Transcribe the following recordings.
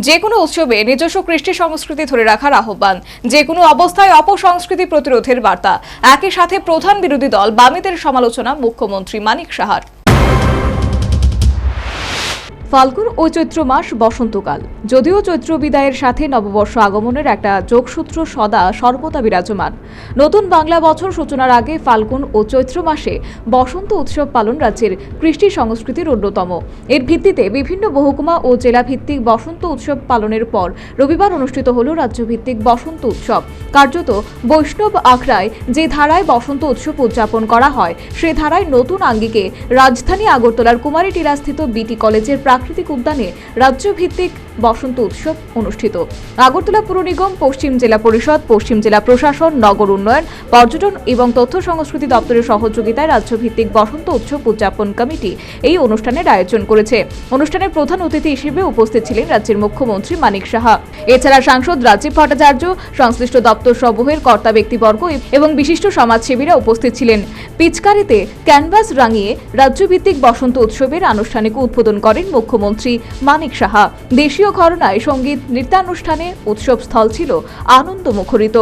যে কোনো উৎসবে নিজস্ব কৃষ্টি সংস্কৃতি ধরে রাখার আহ্বান, যে কোনো অবস্থায় অপসংস্কৃতি প্রতিরোধের বার্তা। একই সাথে প্রধান বিরোধী দল বামেদের সমালোচনা মুখ্যমন্ত্রী মানিক সাহার। ফাল্গুন ও চৈত্র মাস বসন্তকাল। যদিও চৈত্র বিদায়ের সাথে নববর্ষ আগমনের একটা যোগসূত্র সদা সর্বদা বিরাজমান। নতুন বাংলা বছর সূচনার আগে ফাল্গুন ও চৈত্র মাসে বসন্ত উৎসব পালন রাজ্যের কৃষ্টি সংস্কৃতির অন্যতম। এর ভিত্তিতে বিভিন্ন মহকুমা ও জেলা ভিত্তিক বসন্ত উৎসব পালনের পর রবিবার অনুষ্ঠিত হল রাজ্যভিত্তিক বসন্ত উৎসব। কার্যত বৈষ্ণব আখড়ায় যে ধারায় বসন্ত উৎসব উদযাপন করা হয়, সে ধারায় নতুন আঙ্গিকে রাজধানী আগরতলার কুমারী টিলাস্থিত বিটি কলেজের প্রাকৃতিক উদ্যানে রাজ্যভিত্তিক বসন্ত উৎসব অনুষ্ঠিত। আগরতলা পুর নিগম, পশ্চিম জেলা পরিষদ, পশ্চিম জেলা প্রশাসন, নগর উন্নয়ন, পর্যটন এবং তথ্য সংস্কৃতি দপ্তরের সহযোগিতায় রাজ্যভিত্তিক বসন্ত উৎসব উদযাপন কমিটি এই অনুষ্ঠানের আয়োজন করেছে। অনুষ্ঠানের প্রধান অতিথি হিসেবে উপস্থিত ছিলেন রাজ্যের মুখ্যমন্ত্রী মানিক সাহা। এছাড়া সাংসদ রাজীব ভট্টাচার্য, সংশ্লিষ্ট দপ্তর সমূহের কর্তা ব্যক্তিবর্গ এবং বিশিষ্ট সমাজসেবীরা উপস্থিত ছিলেন। পিচকারিতে ক্যানভাস রাঙিয়ে রাজ্যভিত্তিক বসন্ত উৎসবের আনুষ্ঠানিক উদ্বোধন করেন মুখ্যমন্ত্রী মানিক সাহা। দেশীয় ঘরনায় সঙ্গীত নৃত্যানুষ্ঠানে উৎসব স্থল ছিল আনন্দ মুখরিত।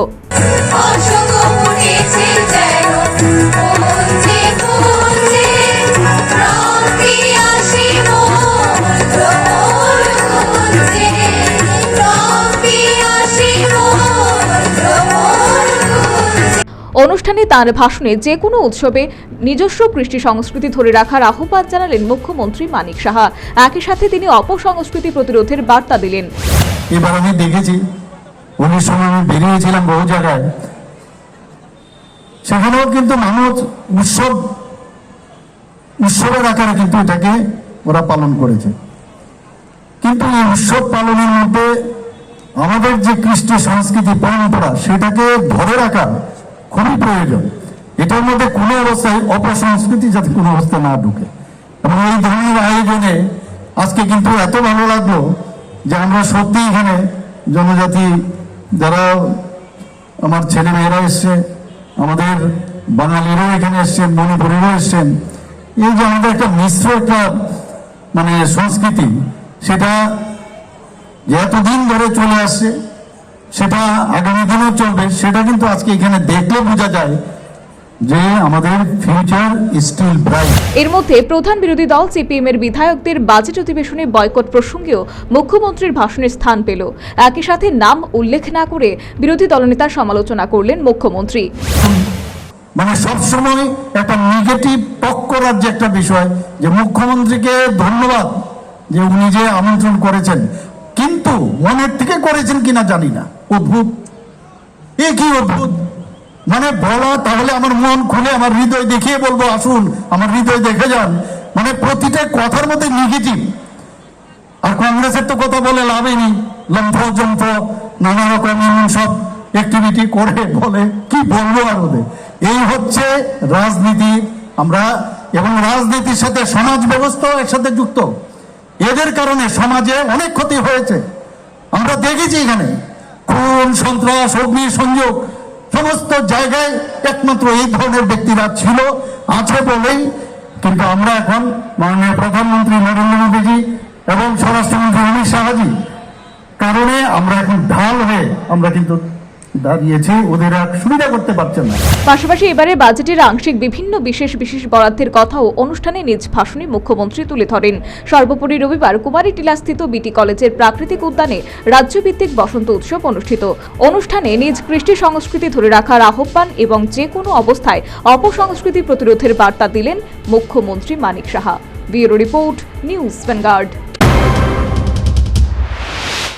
অনুষ্ঠানে তার ভাষণে যে কোনো উৎসবে নিজস্ব কৃষ্টি সংস্কৃতি ধরে রাখার আহ্বান জানালেন মুখ্যমন্ত্রী মানিক সাহা। একই সাথে তিনি অপসংস্কৃতি প্রতিরোধের বার্তা দিলেন। এবার আমি দেখেছি, অনেক সময় আমি বেরিয়েছিলাম বহু জায়গায়, সেখানেও কিন্তু মানুষ উৎসবের আকারে কিন্তু এটাকে ওরা পালন করেছে। কিন্তু এই উৎসব পালনের মধ্যে আমাদের যে কৃষ্টি সংস্কৃতি পরম্পরা, সেটাকে ধরে রাখা খুবই প্রয়োজন। এটার মধ্যে কোনো অবস্থায় অপসংস্কৃতি যাতে কোনো অবস্থায় না ঢুকে। এবং এই ধরনের আয়োজনে আজকে কিন্তু এত ভালো লাগলো যে আমরা সত্যি এখানে জনজাতি যারা আমার ছেলে মেয়েরা এসছে, আমাদের বাঙালিরাও এখানে এসছেন, মণিপুরিরাও এসছেন। এই যে আমাদের একটা মিশ্র একটা সংস্কৃতি, সেটা যে এতদিন ধরে চলে আসছে, সেটা আগামী দিনেও চলবে। সেটা কিন্তু আজকে এখানে দেখলে বোঝা যায় যে আমাদের ফিউচার স্টিল ব্রাইট। এর মধ্যে প্রধান বিরোধী দল সিপিএম এর বিধায়কদের বাজেট অধিবেশনে বয়কট প্রসঙ্গেও মুখ্যমন্ত্রীর ভাষণে স্থান পেল। একই সাথে নাম উল্লেখ না করে বিরোধী দলনেতার সমালোচনা করলেন মুখ্যমন্ত্রী। সবসময় একটা নেগেটিভ টক করার যে একটা বিষয়, যে মুখ্যমন্ত্রীকে ধন্যবাদ যে উনি যে আমন্ত্রণ করেছেন, কিন্তু মনের থেকে করেছেন কিনা জানি না। অদ্ভুত, এ কি অদ্ভুত বলা, তাহলে আমার মন খুলে আমার হৃদয় দেখিয়ে বলবো, আসুন আমার হৃদয় দেখে যান। প্রতিটা কথার মধ্যে নেগেটিভ। আর কংগ্রেসের তো কথা বলে লাভই নেই, লম্ফ নানা রকম সব অ্যাক্টিভিটি করে বলে, কি বলবো আর ওদের। এই হচ্ছে রাজনীতি। আমরা এবং রাজনীতির সাথে সমাজ ব্যবস্থাও একসাথে যুক্ত। এদের কারণে সমাজে অনেক ক্ষতি হয়েছে। আমরা দেখেছি এখানে খুন, সন্ত্রাস, অগ্নি সংযোগ সমস্ত জায়গায় একমাত্র এই ধরনের ব্যক্তিরা ছিল, আছে বলেই কিন্তু আমরা এখন মাননীয় প্রধানমন্ত্রী নরেন্দ্র মোদীজি এবং স্বরাষ্ট্রমন্ত্রী অমিত শাহজি কারণে আমরা এখন ঢাল হয়ে আমরা কিন্তু দাঁড়িয়েছি, ওদের সুবিধা করতে পারছে না। পাশাপাশি এবারে বাজেটের আংশিক বিভিন্ন বিশেষ বরাদ্দের কথাও অনুষ্ঠানে নিজ ভাষণে মুখ্যমন্ত্রী তুলে ধরেন। সর্বোপরি রবিবার কুমারী টিলাস্থিত বিটি কলেজের প্রাকৃতিক উদ্যানে রাজ্যভিত্তিক বসন্ত উৎসব অনুষ্ঠিত। অনুষ্ঠানে নিজ কৃষ্টি সংস্কৃতি ধরে রাখার আহ্বান এবং যে কোনো অবস্থায় অপসংস্কৃতি প্রতিরোধের বার্তা দিলেন মুখ্যমন্ত্রী Manik Saha. Bureau report, News vanguard.